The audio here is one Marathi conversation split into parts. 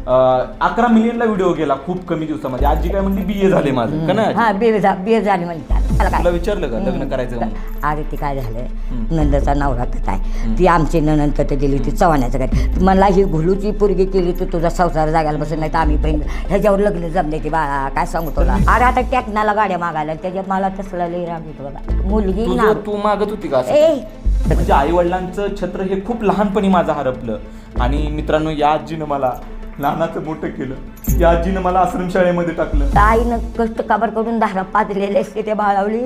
11 मिलियनला व्हिडिओ गेला खूप कमी दिवसामध्ये. आजी काय म्हणली BA झाले माझं का नाही? हा BA झाली म्हणते. तुला विचारलं का लग्न करायचं म्हणून? अरे ती काय झालं, नंदचा नवरा तर आहे ती आमची ननंद तर दिली ती चव्हाण्याचं काय, मला ही घुलूची पोरगी केली तर तुझा संसार जागायला बसून नाही तर आम्ही पण ह्याच्यावर लग्न जमले की बाळा काय सांगू तुला. अरे आता टॅक्नाला गाड्या मागायला त्याच्यात मला तसला लई राग येतो बघा. मुलगी ना तू मागत होती का? म्हणजे आई वडिलांचं छत्र हे खूप लहानपणी माझं हरपलं. आणि मित्रांनो, या आजीनं मला लहानाचं मोठं केलं. या आजीनं मला आश्रमशाळेमध्ये टाकलं. आईनं कष्ट काबर करून धारा पाजलेले असते ते बाळावली.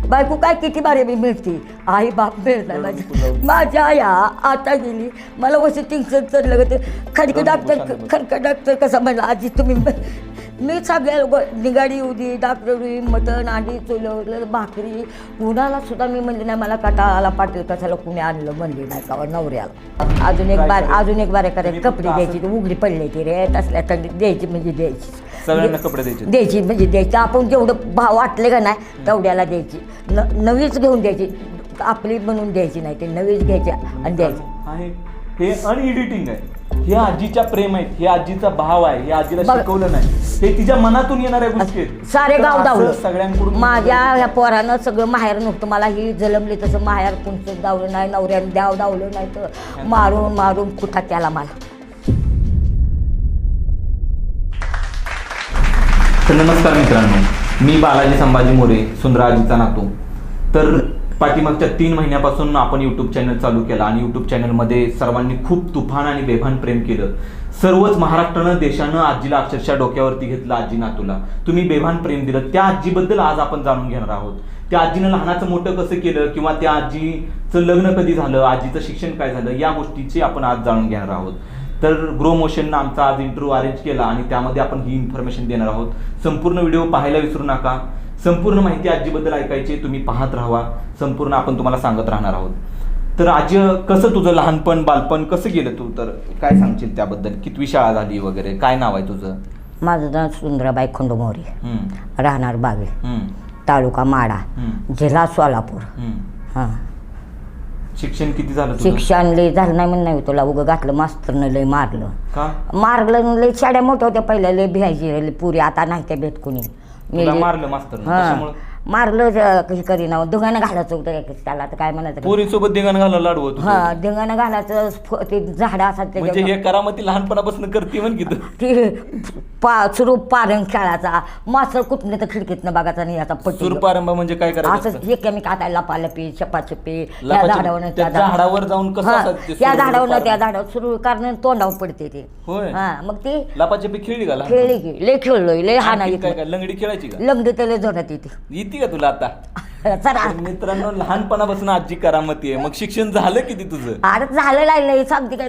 बायको काय किती बारे मी मिळते, आई बाप मिळणार माझ्या. माझ्या आया आता गेली, मला वशी टिंगसर चढलं होतं. खडका डॉक्टर कसा म्हणला, आजी तुम्ही मी सगळ्या निगाडी येऊ दे, डाक्टरी मटण अंडी चुलवलं भाकरी कुणाला सुद्धा मी म्हणले नाही. मला काटाला पाटील कशाला कुणी आणलं म्हणले नाही का नवऱ्याला. अजून एक बारे करायचं कपडे द्यायची, उघडी पडले ती रे तसल्या थंडीत द्यायची म्हणजे द्यायची. सगळ्यांना कपडे द्यायची म्हणजे द्यायची. आपण जेवढं भाव वाटले का नाही तेवढ्याला द्यायची. नवीच घेऊन द्यायची, आपली बनवून द्यायची नाही, ते नवीच घ्यायची आणि द्यायची. हे अनएडिटिंग आहे. हे आजीच्या प्रेम आहेत, हे आजीचा भाव आहे, हे आजीला शिकवलं नाही, हे तिच्या मनातून येणाऱ्या गोष्टी आहेत. सारे गाव धावलं सगळ्यांकडून. माझ्या ह्या पोरानं सगळं माहेर नव्हतं, मला ही जलमली तसं माहेर कोणतं धावलं नाही, नवऱ्यानं धावलं नाही तर मारून मारून कुठा केला मला. तर नमस्कार मित्रांनो, मी बालाजी संभाजी मोरे, सुंदराजीचा नातू. तर पाठीमागच्या 3 महिन्यापासून आपण यूट्यूब चॅनल चालू केला आणि यूट्यूब चॅनलमध्ये सर्वांनी खूप तुफान आणि बेभान प्रेम केलं. सर्वच महाराष्ट्रानं देशानं आजीला अक्षरशः डोक्यावरती घेतलं. आजी नातूला तुम्ही बेभान प्रेम दिलं. त्या आजीबद्दल आज आपण जाणून घेणार आहोत. त्या आजीनं लहानाचं मोठं कसं केलं किंवा त्या आजीचं लग्न कधी झालं, आजीचं शिक्षण काय झालं, या गोष्टीची आपण आज जाणून घेणार आहोत. तर ग्रो मोशननं आमचा आज इंटरव्ह्यू अरेंज केला आणि त्यामध्ये आपण ही इन्फॉर्मेशन देणार आहोत. संपूर्ण व्हिडिओ पाहायला विसरू नका. संपूर्ण माहिती आजीबद्दल ऐकायची, तुम्ही पाहत राहा. संपूर्ण आपण तुम्हाला सांगत राहणार आहोत. तर आजी, कसं तुझं लहानपण बालपण कसं गेलं तू, तर काय सांगशील त्याबद्दल? कितवी शाळा झाली वगैरे, काय नाव आहे तुझं? माझं नाव सुंदराबाई खंडू मोरे, राहणार बागे, तालुका माडा, जिल्हा सोलापूर. हां. शिक्षण किती झालं? शिक्षण लय झालं नाही म्हणून नाही तुला उगं घातलं, मास्तरनं लय मारलं. का मारलं? लय शाळ्या मोठ्या होत्या पहिल्या, लय भिहायची पुरी, आता नाही त्या भेट कुणी. मारलं मास्तर? मारलं कशी करीना, धिंगाणं घालायचं होतं त्याला, तर काय म्हणायचं पोरीसोबत धिंगाणं घालायला लाडवत? हा, धिंगाणं घालायचं. ते झाडं असतात म्हणजे हे करामती लहानपणापासून करते म्हण की ती सुरूप पारंग खेळायचा, मास्तर कुठनं तर खिडकीतनं बघायचा नाही याचा पट्टी. सुरपारंभ म्हणजे काय करायचं? असं एकमेक आता लपालपी छपाछपी त्या झाडावर झाडावर जाऊन कसं त्या झाडावर त्या झाडावर सुरू कारण तोंडावर पडते ते. हा, मग ती लपाछपी खेळली का? खेळली की लय खेळलोय, लय हाना. लंगडी खेळायची का? लंगडी त्याला जोरात येते का तुला आता? मित्रांनो, लहानपणापासून आजी करामती आहे. मग शिक्षण झालं किती तुझं? अरे झालं लागलं सांगते काय,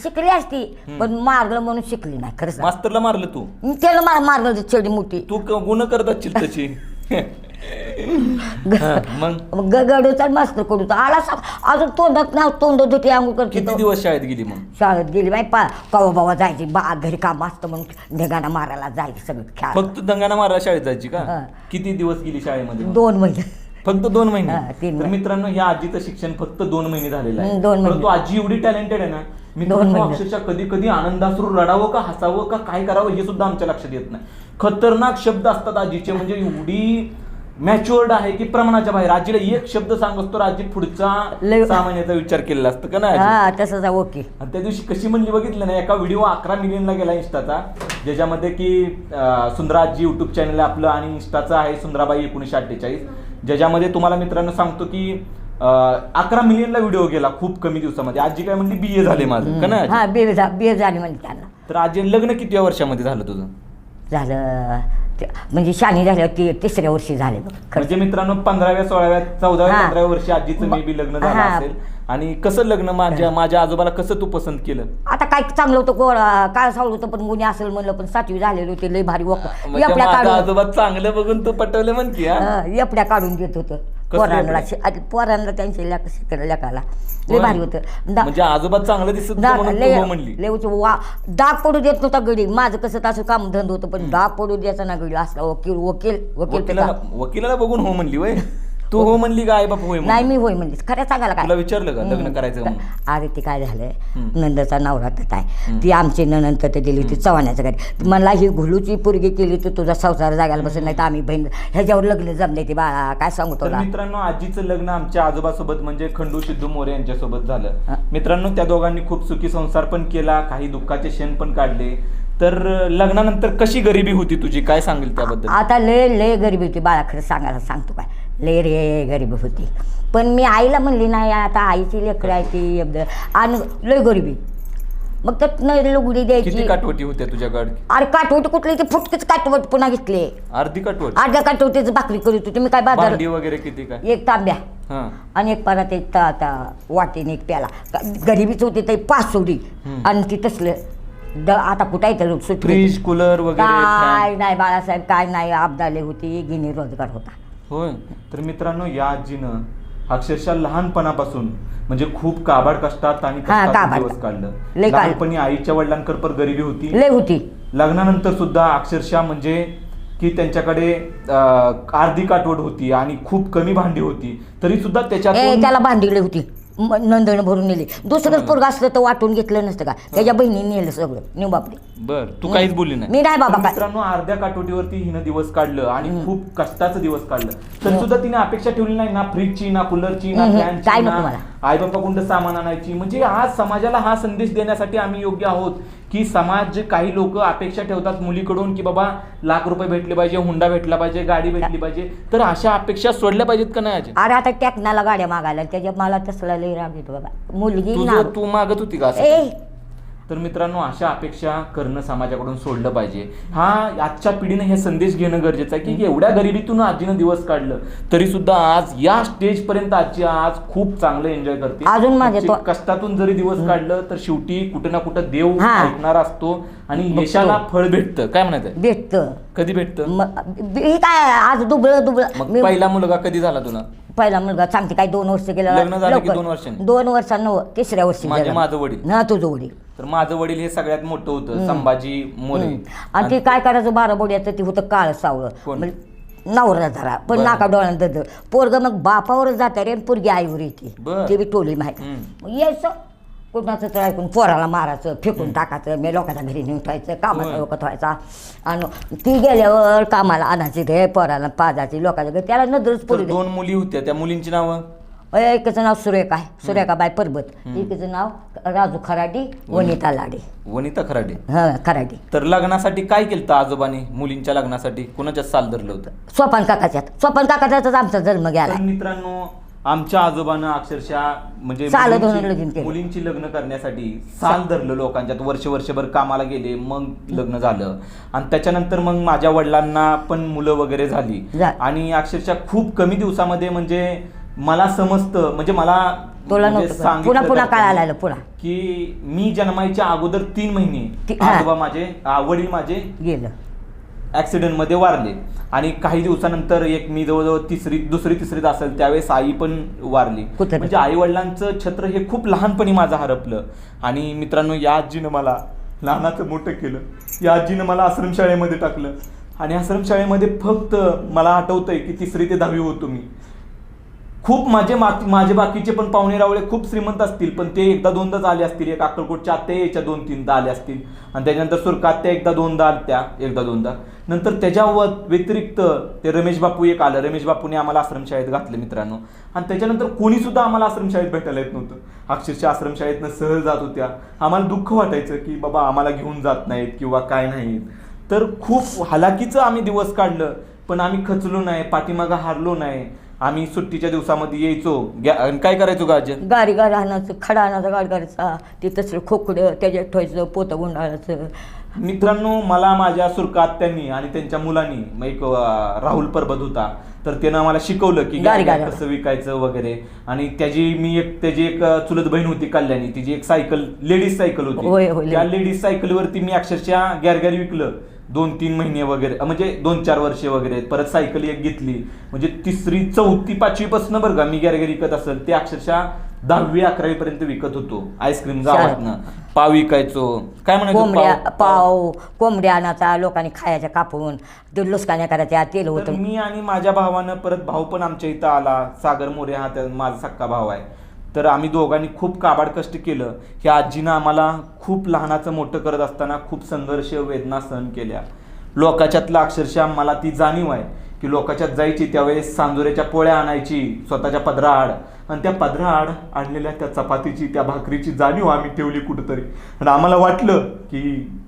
शिकली असती पण मारलं म्हणून शिकली नाही. खरंच मास्तरला मारलं तू? त्याला मारलं चेडी मोठी. तू गुन्हा करत असशील तशी. मग गडूचा मास्तर कडू आला अजून तोंडात ना तोंड धुते आंघोळ करते. किती दिवस शाळेत गेली? मग शाळेत गेली बाई कवा बाबा जायची बा घरी काम असतं म्हणून ढेगाणा मारायला जायची सगळं खेळ. फक्त दंगाणा मारायला शाळेत जायची का? किती दिवस गेली शाळेमध्ये? 2 महिने. फक्त 2 महिने? तर मित्रांनो, या आजीचं शिक्षण फक्त 2 महिने झालेलं आहे. 2 महिने. परंतु आजी एवढी टॅलेंटेड आहे ना मित्रांनो, अक्षरशः कधी कधी आनंदाश्रू रडावं का हसावं का काय करावं हे सुद्धा आमच्या लक्षात येत नाही. खतरनाक शब्द असतात आजीचे, म्हणजे एवढी मॅच्युअर्ड आहे की प्रमाणाच्या बाहेर. आजीला एक शब्द सांगतो तर आजी पुढचा 6 महिन्याचा विचार केलेला असतं का नाही? तसंच ओके. आणि त्या दिवशी कशी म्हणली बघितलं ना, एका व्हिडिओ 11 मिलियनला गेला इंस्टाचा, ज्याच्यामध्ये की सुंदराजी युट्यूब चॅनल आहे आपलं आणि इंस्टाचं आहे सुंदराबाई 1948, ज्याच्यामध्ये तुम्हाला मित्रांनो सांगतो की 11 मिलियनला व्हिडिओ गेला खूप कमी दिवसामध्ये. आजी काय म्हणली BA झाले माझं का नाही? BA झाली म्हणजे त्यांना. तर आजी लग्न किती वर्षामध्ये झालं तुझं? झालं म्हणजे शाणी झाल्यावर 3ऱ्या वर्षी झाले. म्हणजे मित्रांनो 15व्या 16व्या 14व्या 15व्या वर्षी आजीचं मे बी लग्न झालं असेल. आणि कसं लग्न माझ्या आजोबाला कसं तू पसंत केलं? आता काय चांगलं होतं काय सांगलं होतं पण गुन्हे असेल म्हणलं, पण 7वी झालेली होती, लय भारी आजोबा चांगलं बघून तू पटवलं म्हण की? एपड्या काढून देत होतं पोरांना त्यांच्या लेकाला लय भारी होतं. म्हणजे आजोबा चांगलं दिसत म्हणली. डाग पडू देत नव्हता गडी. माझं कसं तसं काम धंद होतं पण डाग पडू द्यायचा ना गडी. असला वकील वकिलाला बघून हो म्हणली वय? तू हो म्हणली का आई बाप होय नाही मी होय म्हणलीस खरं सांगायला काय तुला विचारलं का लग्न करायचं म्हणून? अरे ती काय झालंय नंदचा नवरा तर आहे ती आमची ननंद तर दिली ती चव्हाण्याच्या घरी मला ही घुलूची पोरगी केली तर तुझा संसार जागायला बसून नाही तर आम्ही बहीण ह्याच्यावर लग्न जमले ती बाळा काय सांगू तर तुला. मित्रांनो आजीचं लग्न आमच्या आजोबासोबत म्हणजे खंडू सिद्धू मोरे यांच्यासोबत झालं. मित्रांनो त्या दोघांनी खूप सुखी संसार पण केला, काही दुःखाचे क्षण पण काढले. तर लग्नानंतर कशी गरिबी होती तुझी, काय सांगेल त्याबद्दल? आता लय गरिबी होती बाळा, खरं सांगायला सांगतो काय लय रे गरिबी होती. पण मी आईला म्हणली नाही आता आईची लेकरं आहे ती आणि लय गरिबी. मग त्यात लुगडी किती द्यायची. काटवटी होत्या तुझ्याकडे? अरे काटवट कुठली ती फुटकीच काटवट पुन्हा घेतली. अर्धी काटवट? अर्ध्या काटवटीच भाकरी करीत होती मी. काय बाजार भांडी वगैरे किती काय? एक तांब्या हा आणि एक परत एक वाटीने एक प्याला. गरिबीच होती ते पासोडी आणि ती तसलं आता कुठं येतं सुट फ्रीज कूलर वगैरे काय fan? नाही बाळासाहेब काय नाही. अब्दाले होती गिनी रोजगार होता. होय. तर मित्रांनो या आजीनं अक्षरशः लहानपणापासून म्हणजे खूप काबाड कष्टात आणि कष्टात काबाड. दिवस काढलं. लय लहानपणी आईच्या वडिलांकडे पण गरिबी होती, लय होती. लग्नानंतर सुद्धा अक्षरशः म्हणजे की त्यांच्याकडे अर्धी काटवट होती आणि खूप कमी भांडी होती, तरी सुद्धा त्याच्यातून त्याला भांडी लय होती. नंदन भरून नेली. दुसरंच पोरग असलं तर वाटून घेतलं नसतं का. त्याच्या बहिणीने नेलं सगळं निबापडी. बर तू काहीच बोलली नाही. मी नाही बाबा काय. मित्रांनो अर्ध्या काटोटीवरती हिनं दिवस काढलं आणि खूप कष्टाचं दिवस काढलं, तरी सुद्धा तिने अपेक्षा ठेवली नाही ना फ्रीजची ना कूलरची ना काय फॅनची नको ना मला. आई बापाकडून सामान आणायची. म्हणजे आज समाजाला हा संदेश देण्यासाठी आम्ही योग्य आहोत की समाज काही लोक अपेक्षा ठेवतात मुलीकडून की बाबा लाख रुपये भेटले पाहिजे, हुंडा भेटला पाहिजे, गाडी भेटली पाहिजे, तर अशा अपेक्षा सोडल्या पाहिजेत का नाही अजय? अरे आता टॅक्नाला गाड्या मागायला त्याच्या मला तसला लय राग येतो बाबा. मुलगी ना तू मागत होती का असं? ए तर मित्रांनो अशा अपेक्षा करणं समाजाकडून सोडलं पाहिजे. हा आजच्या पिढीने हे संदेश घेणं गरजेचं आहे की एवढ्या गरिबीतून आजीनं दिवस काढलं तरी सुद्धा आज या स्टेज पर्यंत आजी आज खूप चांगलं एन्जॉय करते. अजून माझ्या म्हणजे कष्टातून जरी दिवस काढलं तर शेवटी कुठे ना कुठे देव हा. ऐकणार असतो आणि यशाला फळ भेटतं. काय म्हणायचं? भेटतं. कधी भेटतं? हे काय आज दुबळं मग पहिला मुलगा कधी झाला तुला? पहिला मुलगा सांगते काय 2 वर्ष गेला. लग्न झालं की 2 वर्षांनी? 2 वर्षांनो 3ऱ्या वर्षी माझं वडील ना तुझं वडील. तर माझं वडील हे सगळ्यात मोठं होतं संभाजी मोरे. आणि ते काय करायचं 12 बोड्याचं ते होतं काळ सावळं. कोण? म्हणजे नवरा धरा पण बरं. नाका डोळ्यात दद पोरग मग बापावरच जाते रे पोरगी आईवर येते. बरं. ते बी टोली माहिती. मग यायचं कुणाचं तर ऐकून पोराला मारायचं फेकून टाकायचं. मी लोकांच्या घरी नेऊन ठेवायचं कामाचा लोक ठेवायचा. आणि ती गेल्यावर कामाला आणायची रे पोराला पाजायची लोकांच्या घरी. त्याला नजरच तर पोरी 2 मुली होत्या, त्या मुलींची नावं? एकाचं नाव सुरेखा आहे, सुरेखाबाई परबत. एकीचं नाव राजू खराडी, वनिता लाडे. वनिता खराडे. हा खराडी. तर लग्नासाठी काय केलं आजोबाने? मुलींच्या लग्नासाठी कोणाच्या साल धरलं होतं? सोपान काकाच्याच आमचा जन्म गेला. तर मित्रांनो आमच्या आजोबानं अक्षरशः म्हणजे साल धरून मुलींची- लगीन केलं. मुलींची लग्न करण्यासाठी साल धरलं लोकांच्यात. वर्षभर कामाला गेले, मग लग्न झालं. आणि त्याच्यानंतर मग माझ्या वडिलांना पण मुलं वगैरे झाली. आणि अक्षरशः खूप कमी दिवसामध्ये म्हणजे मला समजतं म्हणजे मला तुला म्हणजे नव्हतं सांगितलं पुन्हा जातं काळ आला पुन्हा की मी जन्मायच्या अगोदर 3 महिने हा. आजोबा माझे वडील माझे गेलं. ऍक्सिडेंट मध्ये वारले. आणि काही दिवसानंतर मी जवळजवळ दुसरी तिसरीत असेल त्यावेळेस आई पण वारली. म्हणजे आई वडिलांचं छत्र हे खूप लहानपणी माझं हरपलं. आणि मित्रांनो या आजीनं मला लहानाचं मोठं केलं. या आजीनं मला आश्रमशाळेमध्ये टाकलं आणि आश्रमशाळेमध्ये फक्त मला आठवतंय की 3री ते 10वी होतो मी. खूप माझे बाकीचे पण पाहुणे रावळे खूप श्रीमंत असतील पण ते एकदा दोनदाच आले असतील. एक अक्कलकोटच्या आत्या याच्या 2-3दा आले असतील आणि त्याच्यानंतर सुरकात्या एकदा दोनदा आल्या एकदा दोनदा. नंतर त्याच्या व्यतिरिक्त ते रमेश बापू एक आलं. रमेश बापूने आम्हाला आश्रमशाळेत घातलं मित्रांनो. आणि त्याच्यानंतर कोणी सुद्धा आम्हाला आश्रमशाळेत भेटायला येत नव्हतं. अक्षरशः आश्रमशाळेतनं सहज जात होत्या. आम्हाला दुःख वाटायचं की बाबा आम्हाला घेऊन जात नाहीत किंवा काय नाहीत. तर खूप हलाखीचं आम्ही दिवस काढलं पण आम्ही खचलो नाही, पाठीमागं हारलो नाही. आम्ही सुट्टीच्या दिवसामध्ये यायचो. काय करायचो गाज गाडी आणायचं, खडा आणायचा गाडी करायचा. ते तसं खोकडं त्याच्यात ठेवायचं, पोतं गुंडाळायचं. मित्रांनो मला माझ्या सुरकात्यांनी आणि त्यांच्या मुलांनी एक राहुल परबत होता तर त्यानं आम्हाला शिकवलं की गाडी कसं विकायचं वगैरे. आणि त्याची एक चुलत बहीण होती कल्याणी, तिची एक सायकल लेडीज सायकल होती. त्या लेडीज सायकलवरती मी अक्षरशः गॅरगॅर विकलं 2-3 महिने वगैरे म्हणजे 2-4 वर्षे वगैरे. परत सायकल एक घेतली म्हणजे 3री 4थी 5वी पासून बरं का मी गॅरगॅर विकत असेल. ते अक्षरशः 10वी 11वी पर्यंत विकत होतो आईस्क्रीम गावातनं, पाव विकायचो, काय कोंबड्या म्हणायचो पाव कोंबड्या आणायचा लोकांनी खायच्या कापून ते लुसकाण्या करायच्या तेल तर होतं. मी आणि माझ्या भावानं, परत भाऊ पण आमच्या इथं आला, सागर मोरे हा माझा सक्का भाव आहे, तर आम्ही दोघांनी खूप काबाड कष्ट केलं. ह्या आजीनं आम्हाला खूप लहानाचं मोठं करत असताना खूप संघर्ष वेदना सहन केल्या. लोकाच्यातलं अक्षरशः मला ती जाणीव आहे की लोकाच्यात जायची त्यावेळेस सांजोऱ्याच्या पोळ्या आणायची स्वतःच्या पदराआड, आणि त्या पदराआड आणलेल्या त्या चपातीची त्या भाकरीची जाणीव आम्ही ठेवली कुठंतरी. आणि आम्हाला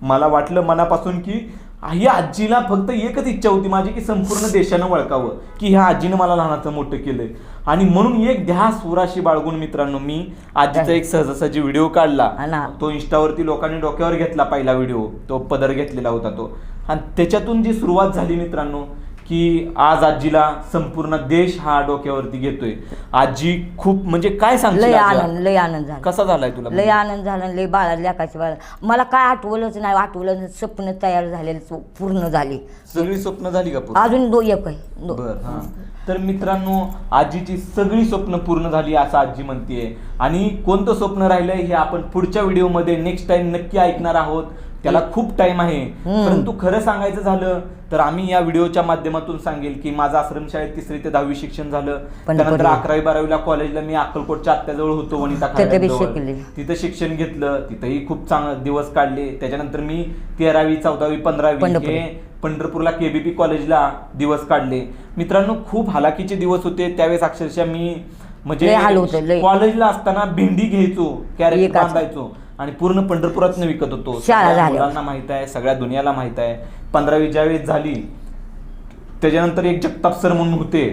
मला वाटलं मनापासून की ह्या आजीला फक्त एकच इच्छा होती माझी की संपूर्ण देशानं ओळखावं की ह्या आजीनं मला लहानाचं मोठं केलंय. आणि म्हणून एक ध्यास सुराशी बाळगून मित्रांनो मी आजीचा एक सहजासहजी व्हिडिओ काढला. तो इंस्टावरती लोकांनी डोक्यावर घेतला पहिला व्हिडिओ, तो पदर घेतलेला होता तो, आणि त्याच्यातून जी सुरुवात झाली मित्रांनो की आज आजीला संपूर्ण देश हा डोक्यावरती घेतोय. आजी खूप म्हणजे काय सांगते, लय आनंद झाला. कसा झालाय तुला? लय आनंद झाला, लय बाळा लेकाची बाळा मला काय आठवलंच नाही, आठवलं स्वप्न तयार झालेलं पूर्ण झाली. सगळी स्वप्न झाली का पूर्ण? अजून एक आहे. बर, हा. तर मित्रांनो आजीची सगळी स्वप्न पूर्ण झाली असं आजी म्हणतेय. आणि कोणतं स्वप्न राहिलंय हे आपण पुढच्या व्हिडिओमध्ये नेक्स्ट टाइम नक्की ऐकणार आहोत. त्याला खूप टाइम आहे, परंतु खरं सांगायचं झालं तर आम्ही या व्हिडिओच्या माध्यमातून सांगेल की माझं आश्रमशाळेत 3री ते 10वी शिक्षण झालं. त्यानंतर 11वी 12वीला कॉलेजला मी अक्कलकोटच्या आत्याजवळ होतो, वनिता खाड्याजवळ, तिथं शिक्षण घेतलं, तिथंही खूप चांगले दिवस काढले. त्याच्यानंतर मी 13वी 14वी 15वी हे पंढरपूरला केबीपी कॉलेजला दिवस काढले. मित्रांनो खूप हालाकीचे दिवस होते त्यावेळेस. अक्षरशः मी म्हणजे कॉलेजला असताना भेंडी घ्यायचो, कॅरेट बांधायचो आणि पूर्ण पंढरपुरातनं विकत होतो. मुलांना माहित आहे, सगळ्या दुनियाला माहित आहे. 15वी ज्यावेळेस झाली त्याच्यानंतर एक जगताप सर म्हणून होते,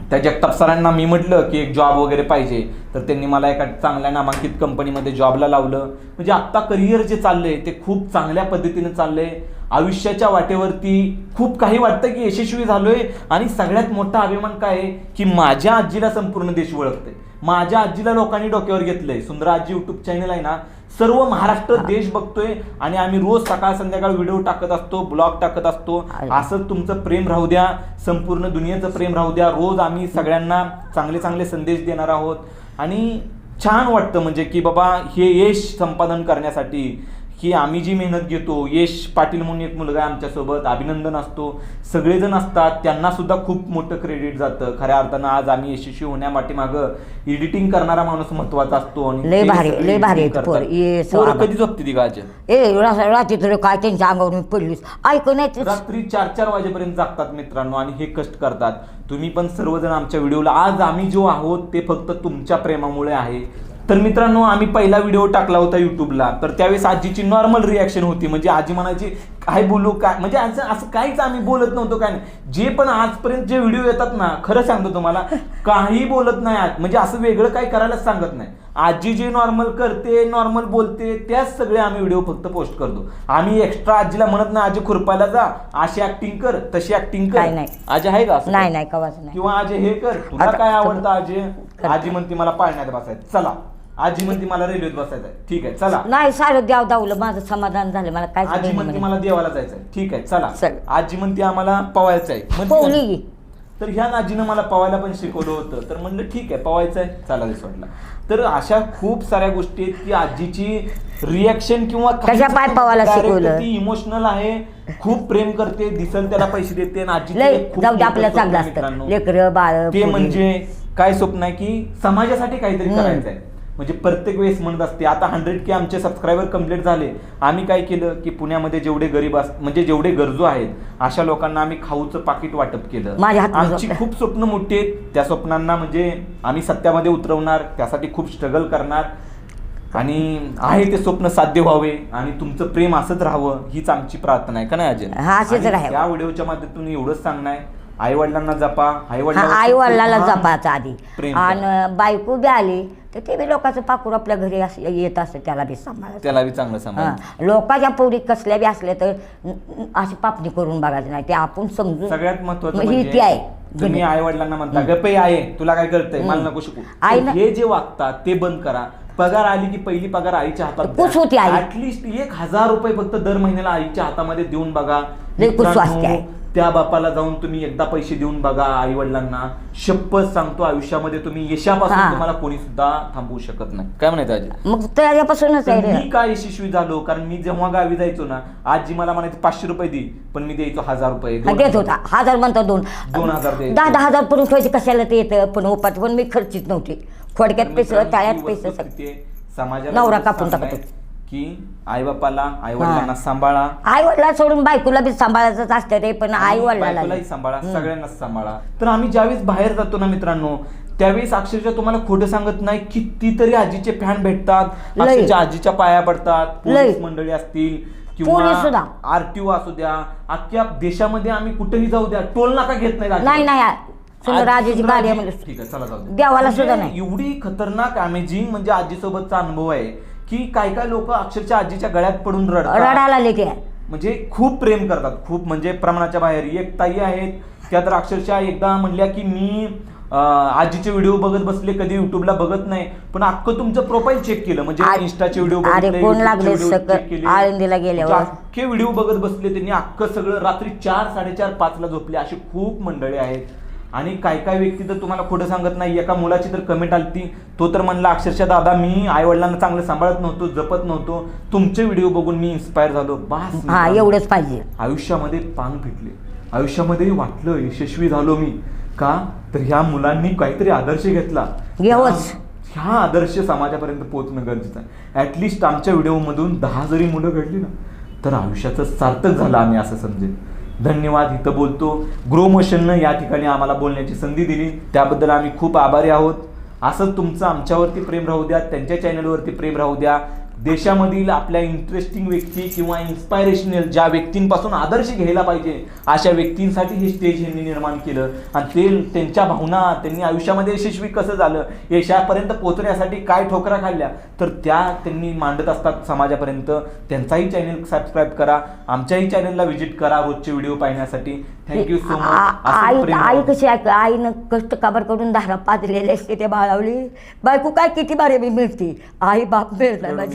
त्या जगताप सरांना मी म्हटलं की एक जॉब वगैरे पाहिजे, तर त्यांनी मला एका चांगल्या नामांकित कंपनीमध्ये जॉबला लावलं. म्हणजे आत्ता करिअर जे चाललंय ते खूप चांगल्या पद्धतीने चाललंय. आयुष्याच्या वाटेवरती खूप काही वाटतं की यशस्वी झालोय. आणि सगळ्यात मोठा अभिमान काय आहे की माझ्या आजीला संपूर्ण देश ओळखते, माझ्या आजीला लोकांनी डोक्यावर घेतलंय. सुंदरा आजी युट्यूब चॅनल आहे ना, सर्व महाराष्ट्र देश बघतोय आणि आम्ही रोज सकाळ संध्याकाळ व्हिडिओ टाकत असतो, ब्लॉग टाकत असतो. असं तुमचं प्रेम राहू द्या, संपूर्ण दुनियेचं प्रेम राहू द्या. रोज आम्ही सगळ्यांना चांगले चांगले संदेश देणार आहोत. आणि छान वाटतं म्हणजे की बाबा हे यश संपादन करण्यासाठी की आम्ही जी मेहनत घेतो. यश पाटील म्हणून एक मुलगा आहे आमच्यासोबत, अभिनंदन असतो, सगळेजण असतात, त्यांना सुद्धा खूप मोठं क्रेडिट जातं. खऱ्या अर्थानं आज आम्ही यशस्वी होण्यापाठीमागं एडिटिंग करणारा माणूस महत्वाचा असतो. आणि लय भारी कधी झोपते ती गाज रात्री तर काय त्यांच्या अंगावर पडलीस ऐकून नाही. रात्री 4-4 वाजेपर्यंत जागतात मित्रांनो आणि हे कष्ट करतात. तुम्ही पण सर्वजण आमच्या व्हिडिओला आज आम्ही जो आहोत ते फक्त तुमच्या प्रेमामुळे आहे. तर मित्रांनो आम्ही पहिला व्हिडिओ टाकला होता युट्यूबला, तर त्यावेळेस आजीची नॉर्मल रिॲक्शन होती. म्हणजे आजी म्हणायची काय बोलू काय, म्हणजे असं काहीच आम्ही बोलत नव्हतो काय नाही. जे पण आजपर्यंत जे व्हिडिओ येतात ना, खरं सांगतो तुम्हाला काही बोलत नाही आज, म्हणजे असं वेगळं काही करायलाच सांगत नाही. आजी जे नॉर्मल करते, नॉर्मल बोलते, त्याच सगळे आम्ही व्हिडिओ फक्त पोस्ट करतो. आम्ही एक्स्ट्रा आजीला म्हणत नाही आजी खुरपायला जा, अशी ऍक्टिंग कर, तशी ऍक्टिंग कर. आजी आहे का? नाही कवाच नाही. किंवा आजी हे कर, तुला काय आवडतं आजी? आजी म्हणते मला पाळण्यात बसायचं, चला. आजी म्हणते मला रेल्वेत बसायचं आहे, ठीक आहे चला. नाही सारं द्याव दावलं, माझं समाधान झालं. मला काय आजी म्हणते मला देवाला जायचंय, ठीक आहे चला. आजी म्हणते आम्हाला पवायचं आहे. तर ह्या आजीनं मला पवायला पण शिकवलं होतं. तर म्हणलं ठीक आहे पवायचं आहे, चला रिसॉर्टला. तर अशा खूप साऱ्या गोष्टी आहेत की आजीची रिॲक्शन किंवा पाय पवायला शिकवलं, ती इमोशनल आहे, खूप प्रेम करते, दिसल त्याला पैसे देते. आणि आजी आपल्याला चांगलं असतं, लेकरं बाळ. ते म्हणजे काय स्वप्न आहे की समाजासाठी काहीतरी करायचं आहे. म्हणजे प्रत्येक वेळेस म्हणत असते. आता 100K आमचे सबस्क्रायबर कंप्लीट झाले. आम्ही काय केलं की पुण्यामध्ये जेवढे गरीब म्हणजे जेवढे गरजू आहेत अशा लोकांना आम्ही खाऊचं पाकिट वाटप केलं. आमची खूप स्वप्न मोठी आहेत. त्या स्वप्नांना म्हणजे आम्ही सत्यामध्ये उतरवणार, त्यासाठी खूप स्ट्रगल करणार आणि आहे ते स्वप्न साध्य व्हावे आणि तुमचं प्रेम असंच राहावं हीच आमची प्रार्थना आहे का नाही अजय? या व्हिडिओच्या माध्यमातून एवढंच सांगणं आहे, आई वडिलांना जपा, आई वडिलांना जपायचं आधी. आणि बायको बी आली तर ते बी लोकांचं पाकूर आपल्या घरी येत असतं, त्याला बी सांभाळायचं, त्याला बी चांगलं सांभाळ. लोकांच्या पोरी कसल्या बी असल्या तर अशी पापणी करून बघायचं नाही, ते आपण समजून. सगळ्यात महत्वाचं म्हणजे आहे तुम्ही आई वडिलांना म्हणता गप्पे आहे तुला काय कळतंय, मला नको शिकू. हे जे वागतात ते बंद करा. पगार आली की पहिली पगार आईच्या हातात ऍटलिस्ट 1000 रुपये फक्त दर महिन्याला आईच्या हातामध्ये देऊन बघा. त्या बापाला जाऊन तुम्ही एकदा पैसे देऊन बघा आई वडिलांना. शपथ सांगतो आयुष्यामध्ये तुम्ही यशापासून तुम्हाला कोणी सुद्धा थांबवू शकत नाही. काय म्हणायचं आजी? मग त्याच्यापासूनच आहे रे. मी काय यशस्वी झालो कारण मी जेव्हा गावी जायचो ना, आजी मला म्हणायची 500 रुपये दे, पण मी द्यायचो 1000 रुपये. देत होता 1000 म्हणतात 2000 द्यायचो. 10,000 पडून ठेवायचे कशाला ते येतं, पण उपात पण मी खर्चीच नव्हती. खोडक्यात पैसे टाळ्यात पैसे समाजाला नवरा कापून टाकतो की आई बापाला आई वडिलांना सांभाळा. आई वडिला सोडून बायकोला बी सांभाळायचंच असतं ते, पण आई वडिलांना सांभाळा, सगळ्यांनाच सांभाळा. तर आम्ही ज्यावेळेस बाहेर जातो ना मित्रांनो, त्यावेळेस अक्षरशः तुम्हाला खोटं सांगत नाही, कितीतरी आजीचे फॅन भेटतात, अक्षरशः आजीच्या पाया पडतात. पोलीस मंडळी असतील किंवा आरटीओ असू द्या, अख्ख्या देशामध्ये आम्ही कुठेही जाऊ द्या, टोल नाका घेत नाही. आजीची गाडी आहे म्हणजे ठीक आहे चला जाऊ दे. देवाला सुद्धा नाही. एवढी खतरनाक अमेझिंग म्हणजे आजीसोबतचा अनुभव आहे की काय काय लोक अक्षरशः आजीच्या गळ्यात पडून रडायला लेके म्हणजे खूप प्रेम करतात, खूप म्हणजे प्रमाणाच्या बाहेर. एक ताई आहेत त्या तर अक्षरशः एकदा म्हणल्या की मी आजीचे व्हिडिओ बघत बसले, कधी युट्यूबला बघत नाही, पण अख्खं तुमचं प्रोफाईल चेक केलं, म्हणजे इंस्टाचे व्हिडिओ अख्खे व्हिडिओ बघत बसले त्यांनी, अख्खं सगळं. रात्री 4, 4:30, 5ला झोपले. अशी खूप मंडळी आहेत. आणि काय काय व्यक्ती तर तुम्हाला खोटं सांगत नाही. एका मुलाची तर कमेंट आली, तो तर म्हणला अक्षरशः दादा मी आई वडिलांना चांगलं सांभाळत नव्हतो, जपत नव्हतो, तुमचे व्हिडिओ बघून मी इन्स्पायर झालो. बस एवढंच पाहिजे. आयुष्यामध्ये पान फिटले, आयुष्यामध्ये वाटलं यशस्वी झालो मी. का तर ह्या मुलांनी काहीतरी आदर्श घेतला, ह्या आदर्श समाजापर्यंत पोहोचणं गरजेचं आहे. ऍटलिस्ट आमच्या व्हिडिओमधून 10 जरी मुलं घडली ना, तर आयुष्याचं सार्थक झालं आम्ही असं समजेल. धन्यवाद. इथं बोलतो. ग्रो मोशननं या ठिकाणी आम्हाला बोलण्याची संधी दिली, त्याबद्दल आम्ही खूप आभारी आहोत. असंच तुमचं आमच्यावरती प्रेम राहू द्या, त्यांच्या चॅनलवरती प्रेम राहू द्या. देशामधील आपल्या इंटरेस्टिंग व्यक्ती किंवा इन्स्पायरेशनल ज्या व्यक्तींपासून आदर्श घ्यायला पाहिजे अशा व्यक्तींसाठी हे स्टेज यांनी निर्माण केलं. आणि ते त्यांच्या भावना, त्यांनी आयुष्यामध्ये यशस्वी कसं झालं, यशापर्यंत पोहोचण्यासाठी काय ठोकरा खाल्ल्या, तर त्या त्यांनी मांडत असतात समाजापर्यंत. त्यांचाही चॅनल सबस्क्राईब करा, आमच्याही चॅनलला व्हिजिट करा रोजचे व्हिडिओ पाहण्यासाठी. Thank you so much. आई कशी आईनं कष्ट काबर करून 10 पाजलेले असते ते बाळावली. बायको काय किती बारे मी मिळते, आई बाप मिळणार.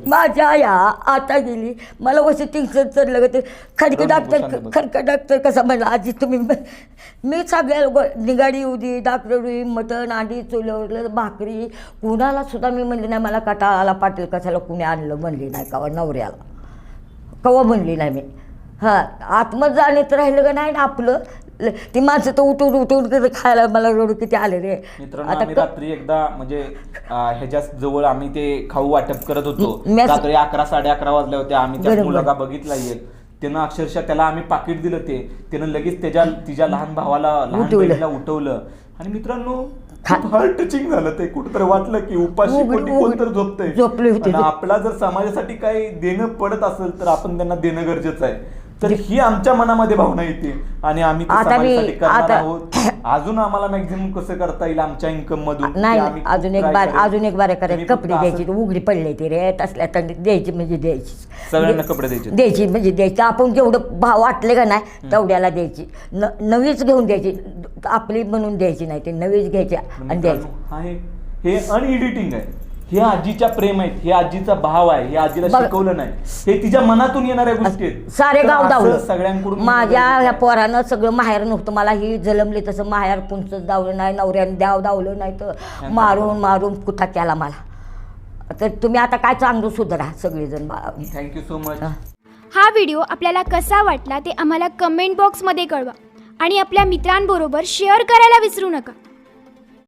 माझ्या आया आता गेली, मला वशी टिंगसर चढलं ते खडके डॉक्टर कसा म्हणला आजी तुम्ही. मी सगळ्या लोक निगाडी येऊ दे, डॉक्टर होई, मटण अंडी चुलवलं भाकरी, कुणाला सुद्धा मी म्हणले नाही मला कटाळा आला पाटील कशाला कुणी आणलं म्हणली नाही कवा, नवऱ्याला कवा म्हणली नाही मी. आत्मज जाणीत राहिलं का नाही ना आपलं. ती माणसं तर उठून खायला मला रडू किती आले रे. मित्रांनो आम्ही रात्री एकदा म्हणजे ह्याच्या जवळ आम्ही ते खाऊ वाटप करत होतो, रात्री 11, 11:30 वाजल्या होत्या. आम्ही त्या मुलगा बघितला एक, त्यानं अक्षरशः त्याला आम्ही पाकिट दिलं, त्यानं लगेच तिच्या लहान भावाला, लहान बहिणीला उठवलं. आणि मित्रांनो खूप हार्ट टचिंग झालं. ते कुठेतरी वाटलं की उपाशी कोणतर झोपतंय. आपला जर समाजासाठी काही देणं पडत असेल तर आपण त्यांना देणं गरजेचं आहे. तर ही आमच्या मनामध्ये भावना येते आणि आम्ही समाजासाठी करणार आहोत. अजून आम्हाला मॅक्झिमम कसं करता येईल आमच्या इन्कम मधून. नाही अजून एक बार करायचं. कपडे द्यायची, उघडी पडले ते रे तसल्या थंडीत द्यायची म्हणजे द्यायची, सगळ्यांना कपडे द्यायची म्हणजे द्यायची. आपण जेवढं भाव वाटले का नाही तेवढ्याला द्यायची. नवीच घेऊन द्यायची, आपली बनवून द्यायची नाही, ते नवीच घ्यायची आणि द्यायची. हे अनएडिटिंग आहे. हे आजीच्या प्रेम आहेत, हे आजीचा भाव आहे, हे आजीला शिकवलं नाही, हे तिच्या मनातून येणाऱ्या गोष्टी आहेत. सारे गाव धावलं सगळ्यांकडून. माझ्या ह्या पोरानं सगळं माहेर नव्हतं, मला ही जलमली तसं माहेर कोणतंच धावलं नाही, नवऱ्यानं धावलं नाही तर मारून कुठा केला मला. तर तुम्ही आता काय चांगलं सुधारा सगळेजण. Thank you so much. हा व्हिडिओ आपल्याला कसा वाटला ते आम्हाला कमेंट बॉक्समध्ये कळवा आणि आपल्या मित्रांबरोबर शेअर करायला विसरू नका.